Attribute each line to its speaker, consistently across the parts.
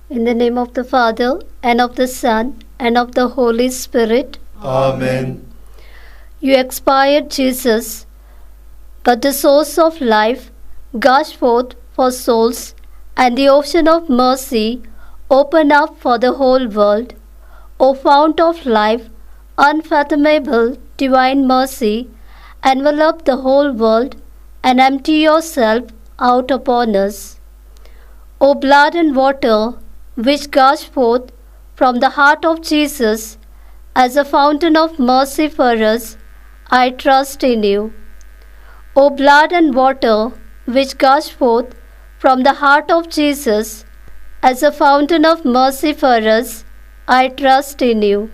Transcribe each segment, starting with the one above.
Speaker 1: In the name of the Father, and of the Son, and of the Holy Spirit.
Speaker 2: Amen.
Speaker 1: You expired, Jesus, but the source of life gushed forth for souls, and the ocean of mercy opened up for the whole world. O fount of life, unfathomable divine mercy, envelop the whole world and empty yourself out upon us. O blood and water, which gushed forth from the heart of Jesus as a fountain of mercy for us, I trust in you. O blood and water, which gushed forth from the heart of Jesus as a fountain of mercy for us, I trust in you.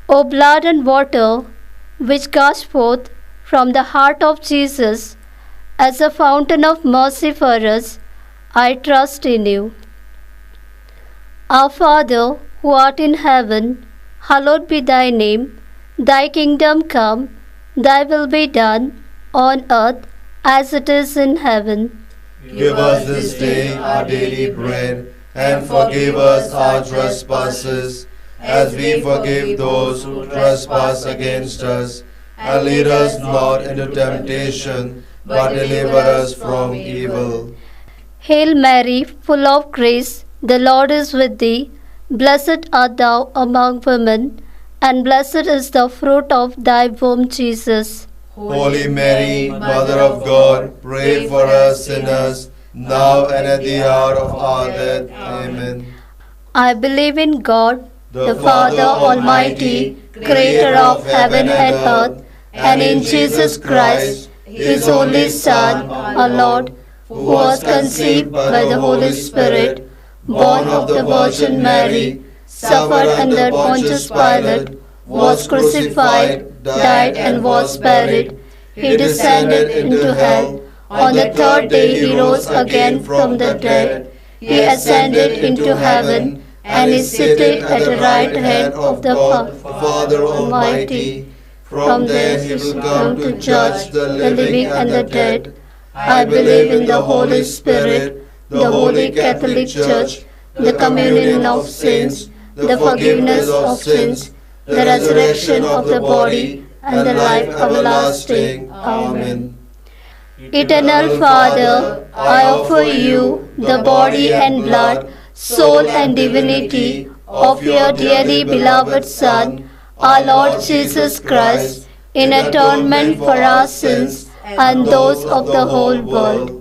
Speaker 1: O blood and water, which gushed forth from the heart of Jesus as a fountain of mercy for us, I trust in you. Our Father, who art in heaven, hallowed be thy name. Thy kingdom come, thy will be done, on earth as it is in heaven.
Speaker 2: Give us this day our daily bread, and forgive us our trespasses, as we forgive those who trespass against us. And lead us not into temptation, but deliver us from evil.
Speaker 1: Hail Mary, full of grace, the Lord is with thee. Blessed art thou among women, and blessed is the fruit of thy womb, Jesus.
Speaker 2: Holy Mary, Mother of God, pray for us sinners, now and at the hour of our death. Amen.
Speaker 1: I believe in God, the Father Almighty, creator of heaven and earth, and in Jesus Christ, his only Son, our Lord, who was conceived by the Holy Spirit, born of the Virgin Mary, suffered under Pontius Pilate, was crucified, died, and was buried. He descended into hell. On the third day he rose again from the dead. He ascended into heaven, and is seated at the right hand of the Father Almighty. From there he will come to judge the living and the dead. I believe in the Holy Spirit, the Holy Catholic Church, the communion of saints, the forgiveness of sins, the resurrection of the body, and the life everlasting. Amen. Eternal Father, I offer you the body and blood, soul and divinity of your dearly beloved Son, our Lord Jesus Christ, in atonement for our sins and those of the whole world.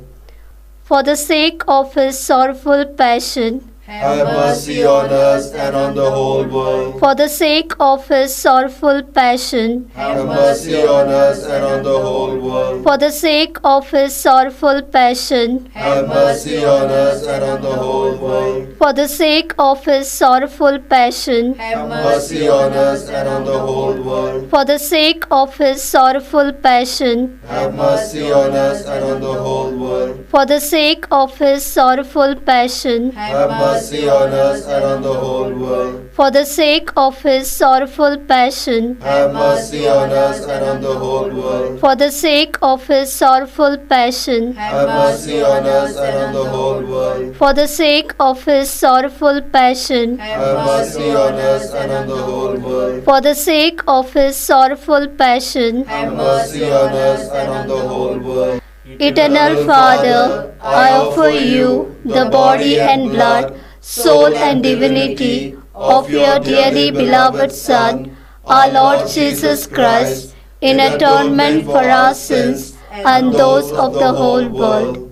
Speaker 1: For the sake of his sorrowful passion,
Speaker 2: have mercy on us and on the whole world.
Speaker 1: For the sake of his sorrowful passion,
Speaker 2: have mercy on us and on the whole world.
Speaker 1: For the sake of his sorrowful passion,
Speaker 2: have mercy on us and on the whole world.
Speaker 1: For the sake of his sorrowful passion,
Speaker 2: have mercy on us and on the whole world.
Speaker 1: For the sake of his sorrowful passion,
Speaker 2: have mercy on us and on the whole world.
Speaker 1: For the sake of his sorrowful passion,
Speaker 2: have mercy on us and on the whole world.
Speaker 1: For the sake of his sorrowful passion,
Speaker 2: have mercy on us and on the whole world.
Speaker 1: For the sake of his sorrowful passion,
Speaker 2: have mercy on us and on the whole world.
Speaker 1: For the sake of his sorrowful passion,
Speaker 2: have mercy on us and on the whole world.
Speaker 1: For the sake of his sorrowful passion,
Speaker 2: have mercy on us and on the whole world.
Speaker 1: Eternal Father, I offer you the body and blood, soul and divinity of your dearly beloved Son, our Lord Jesus Christ, in atonement for our sins and those of the whole world.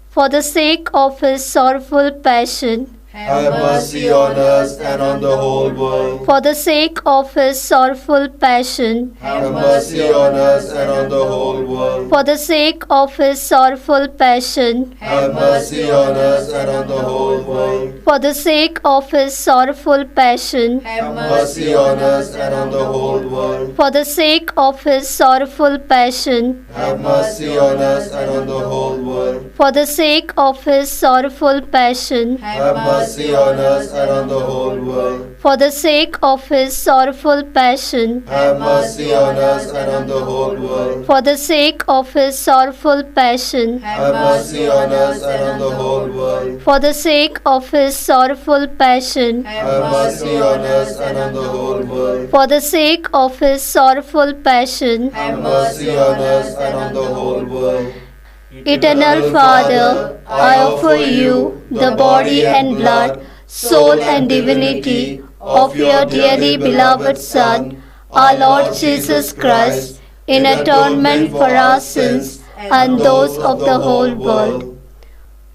Speaker 1: For the sake of his sorrowful passion,
Speaker 2: have mercy on us and on the whole world.
Speaker 1: For the sake of his sorrowful passion,
Speaker 2: have mercy on us and on the whole world.
Speaker 1: For the sake of his sorrowful passion,
Speaker 2: have mercy on us and on the whole world.
Speaker 1: For the sake of his sorrowful passion,
Speaker 2: have mercy on us and on the whole world.
Speaker 1: For the sake of his sorrowful passion,
Speaker 2: have mercy on us and on the whole world.
Speaker 1: For the sake of his sorrowful passion,
Speaker 2: have mercy on us and on the whole world.
Speaker 1: For the sake of his sorrowful passion,
Speaker 2: have mercy on us and on the whole world.
Speaker 1: for the sake of his sorrowful passion,
Speaker 2: Have mercy on us and on the whole world.
Speaker 1: for the sake of his sorrowful passion,
Speaker 2: Have mercy on us and on the whole world.
Speaker 1: for the sake of his sorrowful passion.
Speaker 2: Have mercy on us and on the whole world.
Speaker 1: Eternal Father, I offer you the body and blood, soul and divinity of your dearly beloved Son, our Lord Jesus Christ, in atonement for our sins and those of the whole world.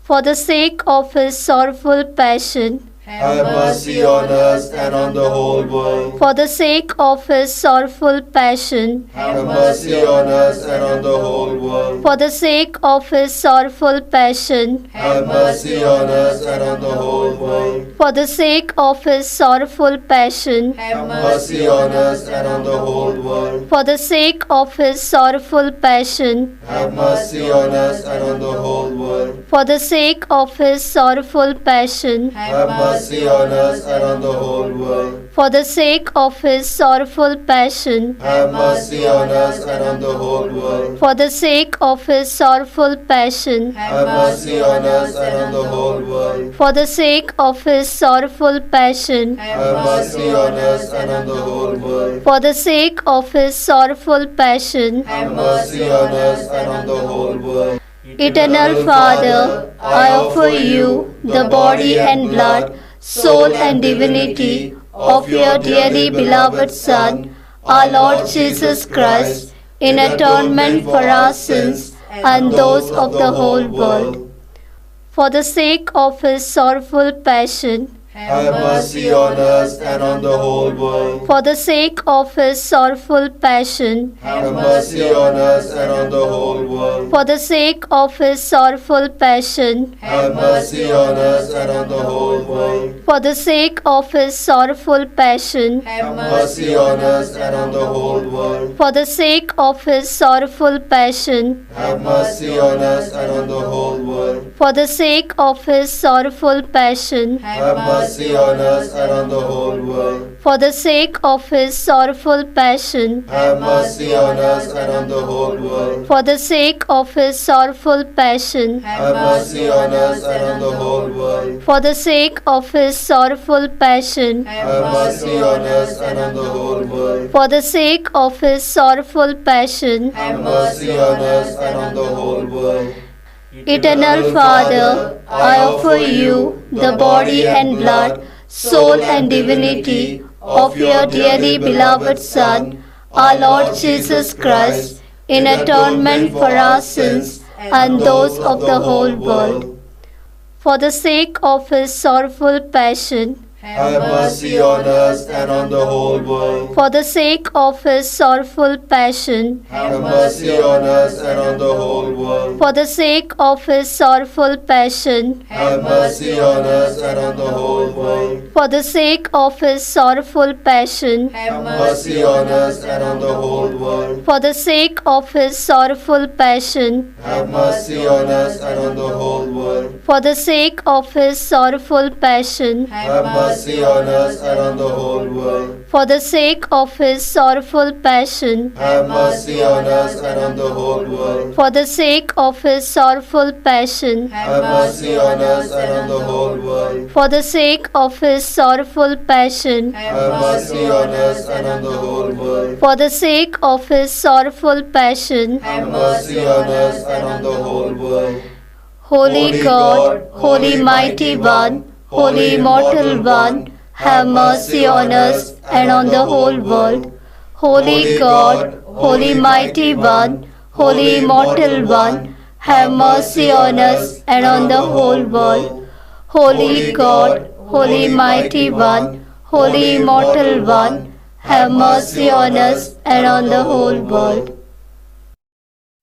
Speaker 1: For the sake of his sorrowful passion,
Speaker 2: Have mercy on us and on the whole world.
Speaker 1: for the sake of his sorrowful passion,
Speaker 2: Have mercy on us and on the whole world.
Speaker 1: for the sake of his sorrowful passion,
Speaker 2: Have mercy on us and on the whole world.
Speaker 1: for the sake of his sorrowful passion,
Speaker 2: Have mercy on us and on the whole world.
Speaker 1: for the sake of his sorrowful passion,
Speaker 2: Have mercy on us and on the whole world.
Speaker 1: for the sake of his sorrowful passion,
Speaker 2: Have mercy on us and on the whole world.
Speaker 1: for the sake of his sorrowful passion,
Speaker 2: Have mercy on us and on the whole world.
Speaker 1: for the sake of his sorrowful passion,
Speaker 2: Have mercy on us and on the whole world.
Speaker 1: for the sake of his sorrowful passion,
Speaker 2: Have mercy on us and on the whole world.
Speaker 1: for the sake of his sorrowful passion.
Speaker 2: Have mercy on us and on the whole world.
Speaker 1: Eternal Father, I offer you the body and blood, soul and divinity of your dearly beloved Son, our Lord Jesus Christ, in atonement for our sins and those of the whole world. For the sake of his sorrowful passion,
Speaker 2: Have mercy on us and on the whole world.
Speaker 1: for the sake of his sorrowful passion,
Speaker 2: Have mercy on us and on the whole world.
Speaker 1: for the sake of his sorrowful passion,
Speaker 2: Have mercy on us and on the whole world.
Speaker 1: for the sake of his sorrowful passion,
Speaker 2: Have mercy on us and on the whole world.
Speaker 1: for the sake of his sorrowful passion,
Speaker 2: Have mercy on us and on the whole world.
Speaker 1: for the sake of his sorrowful passion,
Speaker 2: Have mercy on us and on the whole world.
Speaker 1: for the sake of his sorrowful passion,
Speaker 2: Have mercy on us and on the whole world.
Speaker 1: for the sake of his sorrowful passion,
Speaker 2: Have mercy on us and on the whole world.
Speaker 1: for the sake of his sorrowful passion,
Speaker 2: Have mercy on us and on the whole world.
Speaker 1: for the sake of his sorrowful passion.
Speaker 2: Have mercy on us and on the whole world.
Speaker 1: Eternal Father, I offer you the body and blood, soul and divinity of your dearly beloved Son, our Lord Jesus Christ, in atonement for our sins and those of the whole world. For the sake of his sorrowful passion,
Speaker 2: Have mercy on us and on the whole world.
Speaker 1: for the sake of his sorrowful passion,
Speaker 2: Have mercy on us and on the whole world.
Speaker 1: for the sake of his sorrowful passion,
Speaker 2: Have mercy on us and on the whole world.
Speaker 1: for the sake of his sorrowful passion,
Speaker 2: Have mercy on us and on the whole world.
Speaker 1: for the sake of his sorrowful passion,
Speaker 2: Have mercy on us and on the whole world.
Speaker 1: for the sake of his sorrowful passion,
Speaker 2: Have mercy on us and on the whole world.
Speaker 1: for the sake of his sorrowful passion,
Speaker 2: Have mercy on us and on the whole world.
Speaker 1: for the sake of his sorrowful passion,
Speaker 2: Have mercy on us and on the whole world.
Speaker 1: for the sake of his sorrowful passion,
Speaker 2: Have mercy on us and on the whole world.
Speaker 1: for the sake of his sorrowful passion.
Speaker 2: Have mercy on us and on the whole world.
Speaker 1: Holy God, Holy Mighty One, Holy Immortal One, have mercy on us and on the whole world. Holy God, Holy Mighty One, Holy Immortal One, have mercy on us and on the whole world. Holy God, Holy Mighty One, Holy Immortal One, have mercy on us and on the whole world.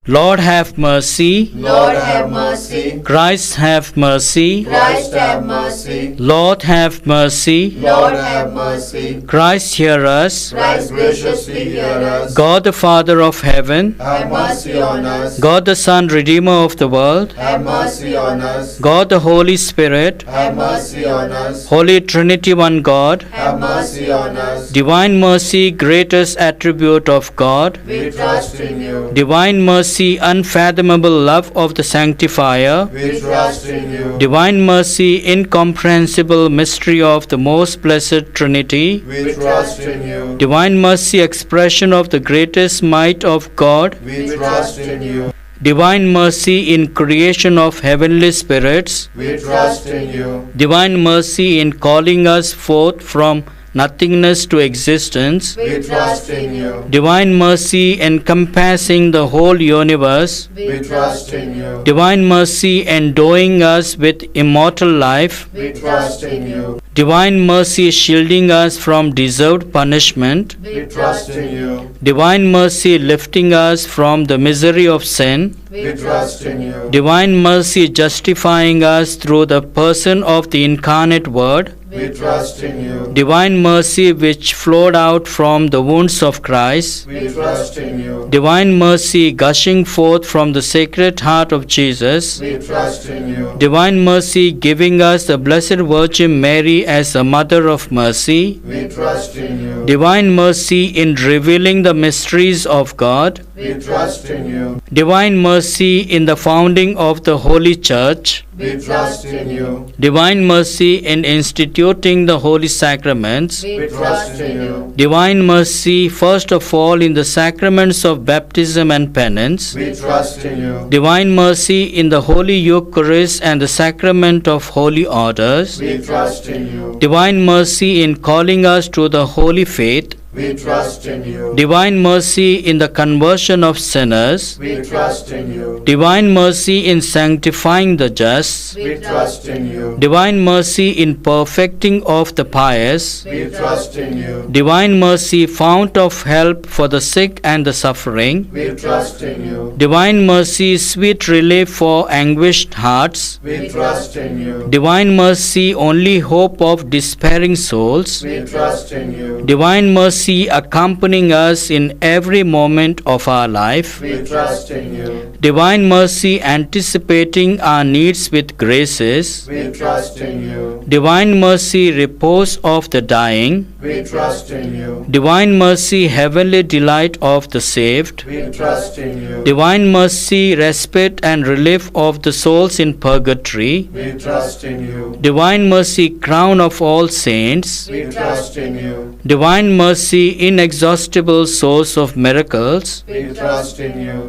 Speaker 3: Lord have mercy.
Speaker 2: Lord have mercy.
Speaker 3: Christ have mercy.
Speaker 2: Christ have mercy.
Speaker 3: Lord have mercy.
Speaker 2: Lord have mercy.
Speaker 3: Christ hear us.
Speaker 2: Christ graciously hear us.
Speaker 3: God the Father of heaven,
Speaker 2: Have mercy on us.
Speaker 3: God the Son, Redeemer of the world,
Speaker 2: Have mercy on us.
Speaker 3: God the Holy Spirit,
Speaker 2: Have mercy on us.
Speaker 3: Holy Trinity, one God,
Speaker 2: Have mercy on us.
Speaker 3: Divine mercy, greatest attribute of God,
Speaker 2: We trust in you.
Speaker 3: Divine mercy, unfathomable love of the Sanctifier,
Speaker 2: We trust in you.
Speaker 3: Divine mercy, incomprehensible mystery of the most blessed Trinity,
Speaker 2: We trust in you.
Speaker 3: Divine mercy, expression of the greatest might of God,
Speaker 2: We trust in you.
Speaker 3: Divine mercy in creation of heavenly spirits,
Speaker 2: We trust in you.
Speaker 3: Divine mercy in calling us forth from nothingness to existence,
Speaker 2: We trust in you.
Speaker 3: Divine mercy encompassing the whole universe,
Speaker 2: We trust in you.
Speaker 3: Divine mercy endowing us with immortal life,
Speaker 2: We trust in you.
Speaker 3: Divine mercy shielding us from deserved punishment,
Speaker 2: We trust in you.
Speaker 3: Divine mercy lifting us from the misery of sin,
Speaker 2: We trust in you.
Speaker 3: Divine mercy justifying us through the person of the incarnate Word,
Speaker 2: We trust in you.
Speaker 3: Divine mercy which flowed out from the wounds of Christ,
Speaker 2: We trust in you.
Speaker 3: Divine mercy gushing forth from the Sacred Heart of Jesus,
Speaker 2: We trust in you.
Speaker 3: Divine mercy giving us the Blessed Virgin Mary as the Mother of Mercy,
Speaker 2: We trust in you.
Speaker 3: Divine mercy in revealing the mysteries of God,
Speaker 2: We trust in you.
Speaker 3: Divine mercy in the founding of the Holy Church,
Speaker 2: We trust in you.
Speaker 3: Divine mercy in instituting the holy sacraments,
Speaker 2: We trust in you.
Speaker 3: Divine mercy first of all in the sacraments of baptism and penance,
Speaker 2: We trust in you.
Speaker 3: Divine mercy in the Holy Eucharist and the sacrament of holy orders,
Speaker 2: We trust in you.
Speaker 3: Divine mercy in calling us to the holy faith,
Speaker 2: We trust in you.
Speaker 3: Divine mercy in the conversion of sinners,
Speaker 2: We trust in you.
Speaker 3: Divine mercy in sanctifying the just,
Speaker 2: We trust in you.
Speaker 3: Divine mercy in perfecting of the pious,
Speaker 2: We trust in you.
Speaker 3: Divine mercy fount of help for the sick and the suffering,
Speaker 2: We trust in you.
Speaker 3: Divine mercy sweet relief for anguished hearts,
Speaker 2: We trust in you.
Speaker 3: Divine mercy only hope of despairing souls,
Speaker 2: We trust in you.
Speaker 3: Divine mercy accompanying us in every moment of our life,
Speaker 2: We trust in you.
Speaker 3: Divine mercy anticipating our needs with graces,
Speaker 2: We trust in you.
Speaker 3: Divine mercy repose of the dying,
Speaker 2: We trust in you.
Speaker 3: Divine mercy heavenly delight of the saved,
Speaker 2: We trust in you.
Speaker 3: Divine mercy respite and relief of the souls in purgatory,
Speaker 2: We trust in you.
Speaker 3: Divine mercy crown of all saints,
Speaker 2: We trust in you.
Speaker 3: Divine mercy inexhaustible source of miracles,
Speaker 2: We trust in you.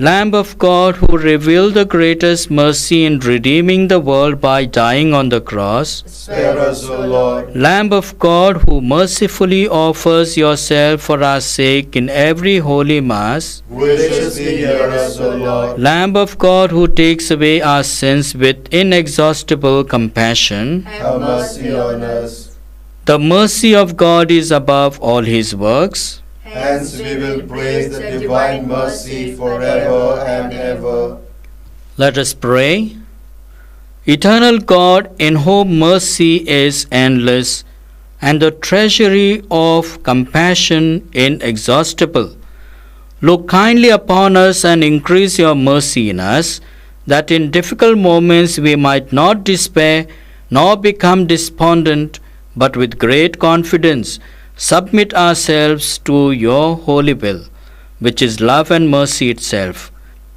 Speaker 3: Lamb of God who revealed the greatest mercy in redeeming the world by dying on the cross,
Speaker 2: Spare us, O Lord.
Speaker 3: Lamb of God who mercifully offers yourself for our sake in every holy mass,
Speaker 2: Graciously hear us, O Lord.
Speaker 3: Lamb of God who takes away our sins with inexhaustible compassion,
Speaker 2: Have mercy on us.
Speaker 3: the mercy of God is above all his works.
Speaker 2: Hence we will praise the divine mercy forever and ever.
Speaker 3: Let us pray. Eternal God, in whom mercy is endless and the treasury of compassion inexhaustible, look kindly upon us and increase your mercy in us, that in difficult moments we might not despair nor become despondent, but with great confidence submit ourselves to your holy will, which is love and mercy itself.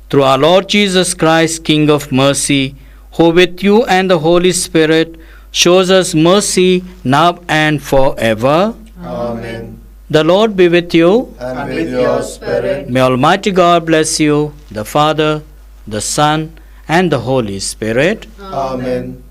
Speaker 3: Through our Lord Jesus Christ, King of mercy, who with you and the Holy Spirit shows us mercy now and forever.
Speaker 2: Amen.
Speaker 3: The Lord be with you.
Speaker 2: And with your spirit.
Speaker 3: May Almighty God bless you, the Father, the Son, and the Holy Spirit.
Speaker 2: Amen.